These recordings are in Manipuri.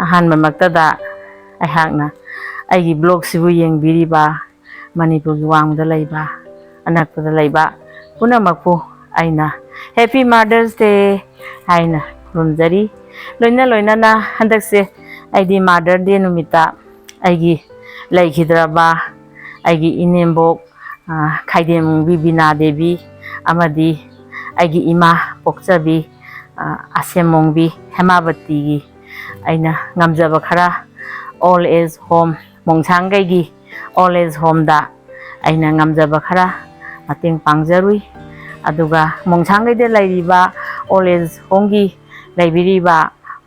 ꯑꯍꯥꯟꯕꯃꯛꯇꯗ ꯑꯩꯍꯥꯛꯅ ꯑꯩꯒꯤ ꯕ꯭ꯂꯣꯒꯁꯤꯕꯨ ꯌꯦꯡꯕꯤꯔꯤꯕ ꯃꯅꯤꯄꯨꯔꯒꯤ ꯋꯥꯡꯃꯗ ꯂꯩꯕ ꯑꯅꯛꯄꯗ ꯂꯩꯕ ꯄꯨꯝꯅꯃꯛꯄꯨ ꯑꯩꯅ ꯍꯦꯄꯤ ꯃꯥꯗꯔꯁ ꯗꯦ ꯍꯥꯏꯅ ꯈꯨꯔꯨꯝꯖꯔꯤ ꯂꯣꯏꯅꯅ ꯍꯟꯗꯛꯁꯦ ꯑꯩꯗꯤ ꯃꯥꯗꯔ ꯗꯦ ꯅꯨꯃꯤꯠꯇ ꯑꯩꯒꯤ ꯂꯩꯈꯤꯗ꯭ꯔꯕ ꯑꯩꯒꯤ ꯏꯅꯦꯝꯕꯣꯛ ꯈꯥꯏꯗꯦꯝ ꯕꯤꯅꯥ ꯗꯦꯕꯤ ꯑꯃꯗꯤ ꯑꯩꯒꯤ ꯏꯃꯥ ꯄꯣꯛꯆꯕꯤ ꯑꯁꯦꯝꯃꯣꯡꯕꯤ ꯍꯦꯃꯥꯕꯇꯤꯒꯤ ꯑꯩꯅ ꯉꯝꯖꯕ ꯈꯔ ꯑꯣꯜ ꯑꯦꯖ ꯍꯣꯝ ꯃꯣꯡꯁꯥꯡꯒꯩꯒꯤ ꯑꯣꯜ ꯑꯦꯖ ꯍꯣꯝꯗ ꯑꯩꯅ ꯉꯝꯖꯕ ꯈꯔ ꯃꯇꯦꯡ ꯄꯥꯡꯖꯔꯨꯏ ꯑꯗꯨꯒ ꯃꯣꯡꯁꯥꯡꯒꯩꯗ ꯂꯩꯔꯤꯕ ꯑꯣꯜ ꯑꯦꯖ ꯍꯣꯝꯒꯤ ꯂꯩꯕꯤꯔꯤꯕ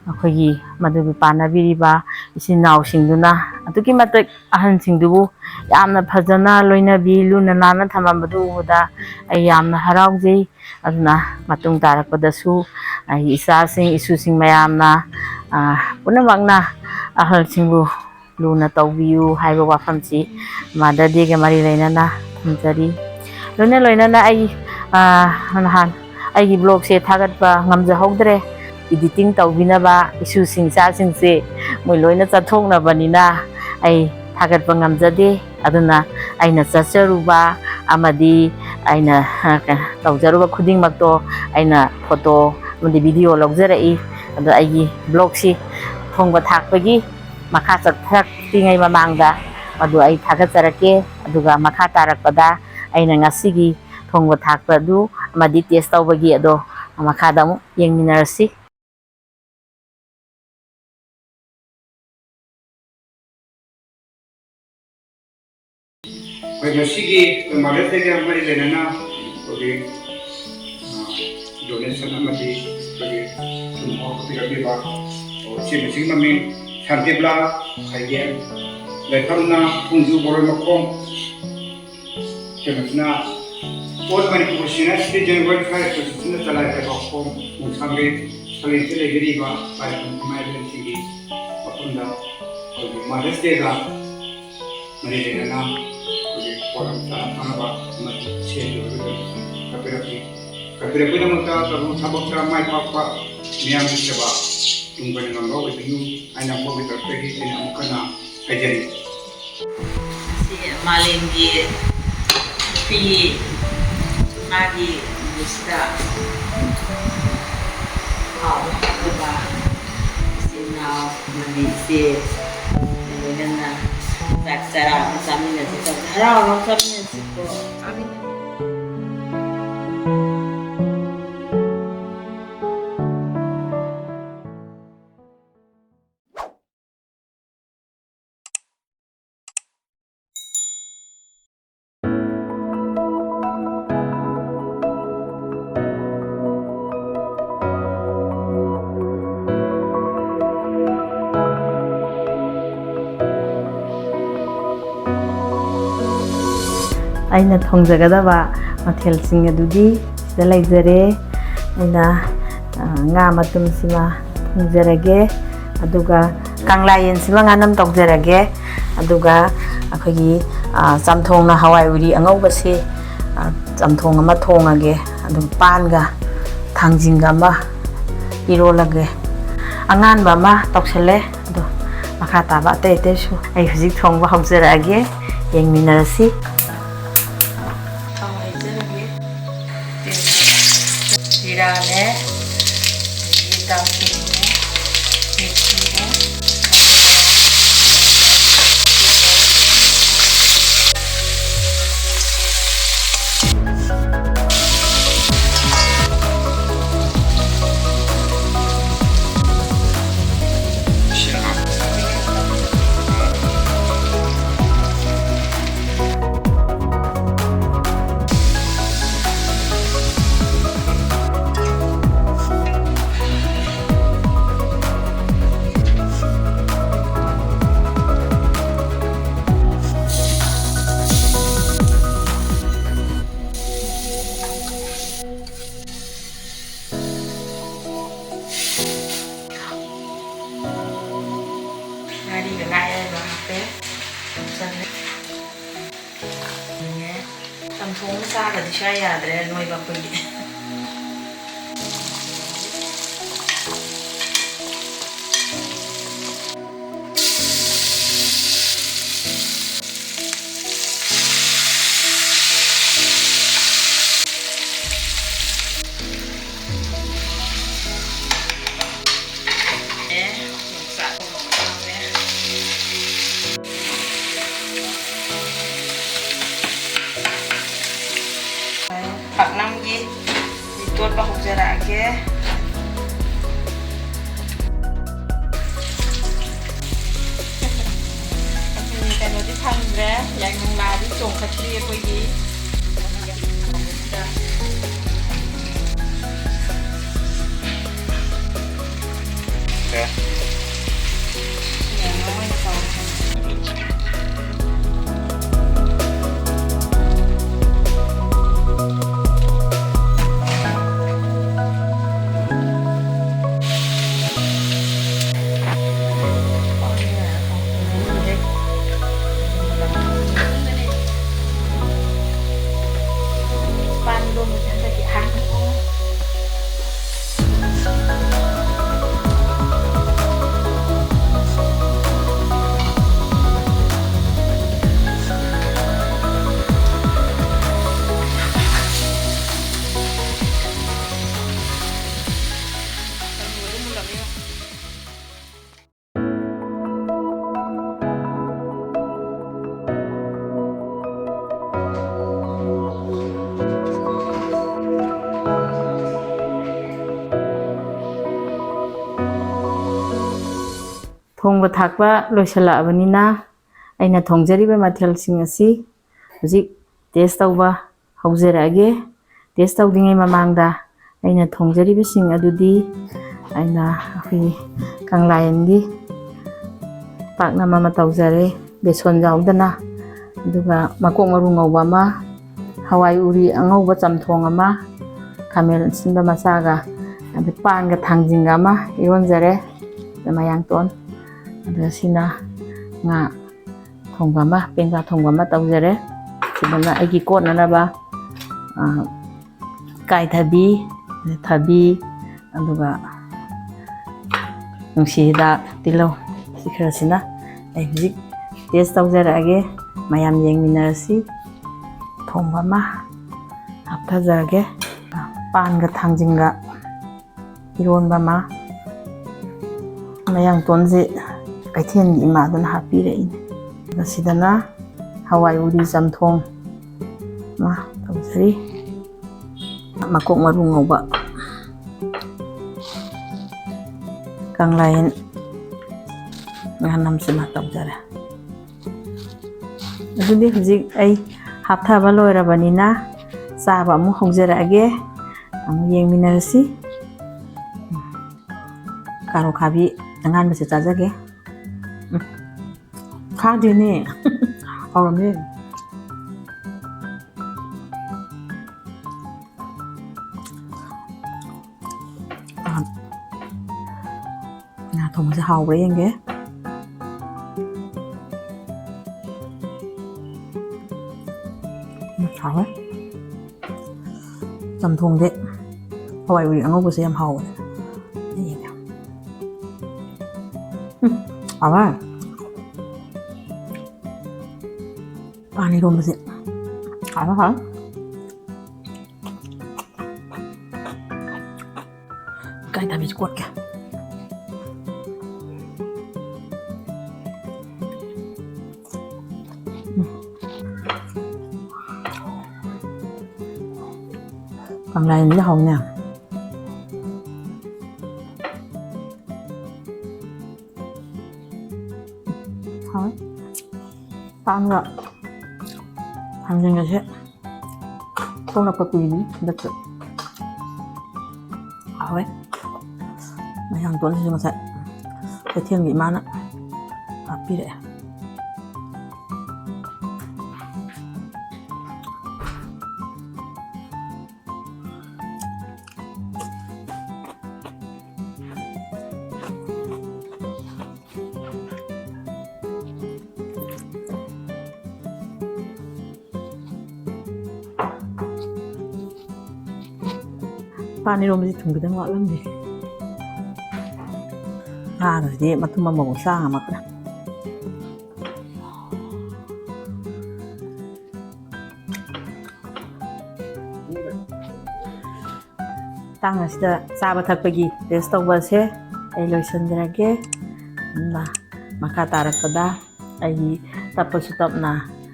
ꯑꯩꯈꯣꯏꯒꯤ ꯃꯗꯨꯒꯤ ꯄꯥꯟꯅꯕꯤꯔꯤꯕ ꯏꯆꯤꯟ ꯏꯅꯥꯎꯁꯤꯡꯗꯨꯅ ꯑꯗꯨꯛꯀꯤ ꯃꯇꯤꯛ ꯑꯍꯟꯁꯤꯡꯗꯨꯕꯨ ꯌꯥꯝꯅ ꯐꯖꯅ ꯂꯣꯏꯅꯕꯤ ꯂꯨꯅ ꯅꯥꯟꯅ ꯊꯝꯃꯝꯕꯗꯨ ꯎꯕꯗ ꯑꯩ ꯌꯥꯝꯅ ꯍꯔꯥꯎꯖꯩ ꯑꯗꯨꯅ ꯃꯇꯨꯡ ꯇꯥꯔꯛꯄꯗꯁꯨ ꯑꯩꯒꯤ ꯏꯆꯥꯁꯤꯡ ꯏꯁꯨꯁꯤꯡ ꯃꯌꯥꯝꯅ ꯄꯨꯝꯅꯃꯛꯅ ꯑꯍꯜꯁꯤꯡꯕꯨ ꯂꯨꯅ ꯇꯧꯕꯤꯌꯨ ꯍꯥꯏꯕ ꯋꯥꯐꯝꯁꯤ ꯃꯥꯗꯔ ꯗꯦꯒ ꯃꯔꯤ ꯂꯩꯅꯅ ꯊꯝꯖꯔꯤ ꯂꯣꯏꯅꯅ ꯑꯩ ꯅꯍꯥꯟ ꯑꯩꯒꯤ ꯕ꯭ꯂꯣꯒꯁꯦ ꯊꯥꯒꯠꯄ ꯉꯝꯖꯍꯧꯗ꯭ꯔꯦ ꯏꯗꯤꯇꯤꯡ ꯇꯧꯕꯤꯅꯕ ꯏꯁꯨꯁꯤꯡ ꯏꯆꯥꯁꯤꯡꯁꯦ ꯃꯣꯏ ꯂꯣꯏꯅ ꯆꯠꯊꯣꯛꯅꯕꯅꯤꯅ ꯑꯩ ꯊꯥꯒꯠꯄ ꯉꯝꯖꯗꯦ ꯑꯗꯨꯅ ꯑꯩꯅ ꯆꯠꯆꯔꯨꯕ ꯑꯃꯗꯤ ꯑꯩꯅ ꯇꯧꯖꯔꯨꯕ ꯈꯨꯗꯤꯡꯃꯛꯇꯣ ꯑꯩꯅ ꯐꯣꯇꯣ ꯑꯃꯗꯤ ꯚꯤꯗꯤꯑꯣ ꯂꯧꯖꯔꯛꯏ ꯑꯗꯣ ꯑꯩꯒꯤ ꯕ꯭ꯂꯣꯒꯁꯤ ꯊꯣꯡꯕ ꯊꯥꯛꯄꯒꯤ ꯃꯈꯥ ꯆꯠꯊꯔꯛꯇ꯭ꯔꯤꯉꯩ ꯃꯃꯥꯡꯗ ꯃꯗꯨ ꯑꯩ ꯊꯥꯒꯠꯆꯔꯛꯀꯦ ꯑꯗꯨꯒ ꯃꯈꯥ ꯇꯥꯔꯛꯄꯗ ꯑꯩꯅ ꯉꯁꯤꯒꯤ ꯊꯣꯡꯕ ꯊꯥꯛꯄ ꯑꯗꯨ ꯑꯃꯗꯤ ꯇꯦꯁ ꯇꯧꯕꯒꯤ ꯑꯗꯣ ꯃꯈꯥꯗ ꯑꯃꯨꯛ ꯌꯦꯡꯃꯤꯟꯅꯔꯁꯤ ꯉꯁꯤꯒꯤ ꯃꯥꯗꯔꯁ ꯗꯦꯒ ꯃꯔꯤ ꯂꯩꯅꯅ donation amadi tumho pirabiba chimisi mami Shantibala Khaidem lekamna pungju boroi makom kemasna all Manipur sina sri January 5 sina chalai ka makom mungsange sali sile giriba pai emergency gi apunda Mother's Day ga mari lena forum sa anaba mati share kapirapi namaka tabu sabakta mai papa miyam seba tungkani nangau itu aina ko bitar pegi ina mukana ajari si malengi pi magi gusta ba sinau manisi dengan cara samina sito harau samina sito ꯑꯩꯅ ꯊꯣꯡꯖꯒꯗꯕ ꯃꯊꯦꯜꯁꯤꯡ ꯑꯗꯨꯗꯤ ꯁꯤꯗ ꯂꯩꯖꯔꯦ ꯑꯩꯅ ꯉꯥ ꯃꯇꯨꯝꯁꯤꯃ ꯊꯣꯡꯖꯔꯒꯦ ꯑꯗꯨꯒ ꯀꯪꯂꯥ ꯌꯦꯟꯁꯤꯃ ꯉꯥꯅꯝ ꯇꯧꯖꯔꯒꯦ ꯑꯗꯨꯒ ꯑꯩꯈꯣꯏꯒꯤ ꯆꯝꯊꯣꯡꯅ ꯍꯋꯥꯏ ꯎꯔꯤ ꯑꯉꯧꯕꯁꯤ ꯆꯝꯊꯣꯡ ꯑꯃ ꯊꯣꯡꯉꯒꯦ ꯑꯗꯨꯒ ꯄꯥꯟꯒ ꯊꯥꯡꯖꯤꯡꯒ ꯑꯃ ꯏꯔꯣꯜꯂꯒꯦ ꯑꯉꯥꯟꯕ ꯑꯃ ꯇꯧꯁꯜꯂꯦ ꯑꯗꯣ ꯃꯈꯥ ꯇꯥꯕ ꯑꯇꯩꯁꯨ ꯑꯩ ꯍꯧꯖꯤꯛ ꯊꯣꯡꯕ ꯍꯧꯖꯔꯛꯑꯒꯦ ꯌꯦꯡꯃꯤꯟꯅꯔꯁꯤ जिराने ये दालचीनी मेथी ꯆꯝꯊꯣꯡ ꯆꯥꯒꯗꯤ ꯁꯨꯡꯌꯥ ꯌꯥꯗ꯭ꯔꯦ ꯅꯣꯏꯕ ꯑꯩꯈꯣꯏꯒꯤ ꯇꯣꯠꯄ ꯍꯧꯖꯔꯛꯑꯒꯦ ꯀꯩꯅꯣꯗꯤ ꯐꯪꯗ꯭ꯔꯦ ꯌꯥꯏꯉꯪꯂꯥꯗꯤ ꯆꯣꯡꯈꯠꯇ꯭ꯔꯤ ꯑꯩꯈꯣꯏꯒꯤ ꯊꯣꯡꯕ ꯊꯥꯛꯄ ꯂꯣꯏꯁꯤꯜꯂꯛꯑꯕꯅꯤꯅ ꯑꯩꯅ ꯊꯣꯡꯖꯔꯤꯕ ꯃꯊꯦꯜꯁꯤꯡ ꯑꯁꯤ ꯍꯧꯖꯤꯛ ꯇꯦꯁ ꯇꯧꯕ ꯍꯧꯖꯔꯛꯑꯒꯦ ꯇꯦꯁ ꯇꯧꯗ꯭ꯔꯤꯉꯩ ꯃꯃꯥꯡꯗ ꯑꯩꯅ ꯊꯣꯡꯖꯔꯤꯕꯁꯤꯡ ꯑꯗꯨꯗꯤ ꯑꯩꯅ ꯑꯩꯈꯣꯏꯒꯤ ꯀꯪꯂꯥꯌꯦꯟꯒꯤ ꯄꯥꯛꯅꯝ ꯑꯃ ꯇꯧꯖꯔꯦ ꯕꯦꯁꯣꯟ ꯌꯥꯎꯗꯅ ꯑꯗꯨꯒ ꯃꯀꯣꯛ ꯃꯔꯨ ꯉꯧꯕ ꯑꯃ ꯍꯋꯥꯏ ꯎꯔꯤ ꯑꯉꯧꯕ ꯆꯝꯊꯣꯡ ꯑꯃ ꯈꯥꯃꯦꯟ ꯑꯁꯤꯟꯕ ꯃꯆꯥꯒ ꯑꯗꯩ ꯄꯥꯟꯒ ꯊꯥꯡꯖꯤꯡꯒ ꯑꯃ ꯏꯔꯣꯟꯖꯔꯦ ꯃꯌꯥꯡꯇꯣꯟ ꯑꯗꯨꯒ ꯁꯤꯅ ꯉꯥ ꯊꯣꯡꯕ ꯑꯃ ꯄꯦꯡꯕꯥ ꯊꯣꯡꯕ ꯑꯃ ꯇꯧꯖꯔꯦ ꯁꯤꯗꯅ ꯑꯩꯒꯤ ꯀꯣꯠꯅꯅꯕ ꯏꯀꯥꯏꯊꯕꯤ ꯊꯕꯤ ꯑꯗꯨꯒ ꯅꯨꯡꯁꯤ ꯍꯤꯗꯥꯛ ꯇꯤꯜꯍꯧ ꯁꯤ ꯈꯔꯁꯤꯅ ꯑꯩ ꯍꯧꯖꯤꯛ ꯇꯦꯁ ꯇꯧꯖꯔꯛꯑꯒꯦ ꯃꯌꯥꯝ ꯌꯦꯡꯃꯤꯟꯅꯔꯁꯤ ꯊꯣꯡꯕ ꯑꯃ ꯍꯥꯞꯊꯖꯔꯒꯦ ꯄꯥꯟꯒ ꯊꯥꯡꯖꯤꯡꯒ ꯏꯔꯣꯟꯕ ꯑꯃ ꯃꯌꯥꯡꯇꯣꯟꯁꯦ ꯀꯩꯊꯦꯜꯒꯤ ꯏꯃꯥꯗꯨꯅ ꯍꯥꯞꯄꯤꯔꯛꯏꯅꯦ ꯃꯁꯤꯗꯅ ꯍꯋꯥꯏ ꯎꯔꯤ ꯆꯝꯊꯣꯡ ꯑꯃ ꯇꯧꯖꯔꯤ ꯃꯀꯣꯛ ꯃꯔꯨ ꯉꯧꯕ ꯀꯪꯂꯥꯌꯦꯟ ꯉꯥꯅꯝꯁꯤꯃ ꯇꯧꯖꯔꯦ ꯑꯗꯨꯗꯤ ꯍꯧꯖꯤꯛ ꯑꯩ ꯍꯥꯞꯊꯕ ꯂꯣꯏꯔꯕꯅꯤ나 ꯆꯥꯕ ꯑꯃꯨꯛ ꯍꯧꯖꯔꯛꯑꯒꯦ ꯑꯃꯨꯛ ꯌꯦꯡꯃꯤꯟꯅꯔꯁꯤ ꯀꯥꯔꯣ ꯈꯥꯕꯤ ꯑꯉꯥꯟꯕꯁꯦ ꯆꯥꯖꯒꯦ ꯈꯥꯗꯦꯅꯦ ꯍꯥꯎꯔꯝꯅꯦ ꯉꯥ ꯊꯣꯡꯕꯁꯦ ꯍꯥꯎꯕ꯭ꯔꯥ ꯌꯦꯡꯒꯦ ꯍꯥꯎꯋꯦ ꯆꯝꯊꯣꯡꯁꯦ ꯍꯋꯥꯏ ꯎꯔꯤ ꯑꯉꯧꯕꯁꯦ ꯌꯥꯝ ꯍꯥꯎꯋꯦ ꯌꯦꯡꯒꯦ ꯍꯥꯎꯋꯦ ꯄꯥꯟ ꯏꯔꯣꯟꯕꯁꯦ ꯍꯥꯎꯋꯦ ꯍꯥꯎꯋꯦ ꯏꯀꯥꯏꯊꯕꯤꯁꯦ ꯀꯣꯠꯀꯦ ꯀꯪꯂꯥꯌꯦꯟꯁꯦ ꯍꯥꯎꯅꯦ ꯍꯥꯎꯋꯦ ꯄꯥꯟꯒ ꯊꯥꯡꯖꯤꯡꯒꯁꯦ ꯊꯣꯛꯂꯛꯄ ꯀꯨꯏꯗ꯭ꯔꯤ ꯍꯟꯗꯛꯁꯨ ꯍꯥꯎꯋꯦ ꯃꯌꯥꯡꯇꯣꯟꯁꯤꯁꯨ ꯉꯁꯥꯏ ꯀꯩꯊꯦꯜꯒꯤ ꯏꯃꯥꯅ ꯍꯥꯞꯄꯤꯔꯛꯑꯦ ꯄꯥꯟ ꯏꯔꯣꯟꯕꯁꯤ ꯊꯨꯝ ꯈꯤꯇꯪ ꯋꯥꯠꯂꯝꯗꯦ ꯉꯥꯒꯁꯤꯗꯤ ꯃꯇꯨꯝ ꯑꯃꯐꯥꯎ ꯆꯥ ꯉꯝꯃꯛꯇ꯭ꯔꯦ ꯇꯥꯡ ꯑꯁꯤꯗ ꯆꯥꯕ ꯊꯛꯄꯒꯤ ꯇꯦꯁ ꯇꯧꯕꯁꯦ ꯑꯩ ꯂꯣꯏꯁꯤꯟꯖꯔꯒꯦ ꯃꯈꯥ ꯇꯥꯔꯛꯄꯗ ꯑꯩꯒꯤ ꯇꯞꯄꯁꯨ ꯇꯞꯅ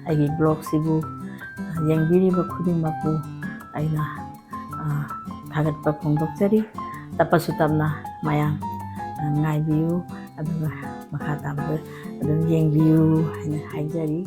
ꯑꯩꯒꯤ ꯕ꯭ꯂꯣꯒꯁꯤꯕꯨ ꯌꯦꯡꯕꯤꯔꯤꯕ ꯈꯨꯗꯤꯡꯃꯛꯄꯨ ꯑꯩꯅ ꯊꯥꯒꯠꯄ ꯐꯣꯡꯗꯣꯛꯆꯔꯤ ꯇꯞꯄꯁꯨ ꯇꯞꯅ ꯃꯌꯥꯝ ꯉꯥꯏꯕꯤꯌꯨ ꯑꯗꯨꯒ ꯃꯈꯥ ꯇꯥꯕꯗ ꯑꯗꯨꯝ ꯌꯦꯡꯕꯤꯌꯨ ꯍꯥꯏꯅ ꯍꯥꯏꯖꯔꯤ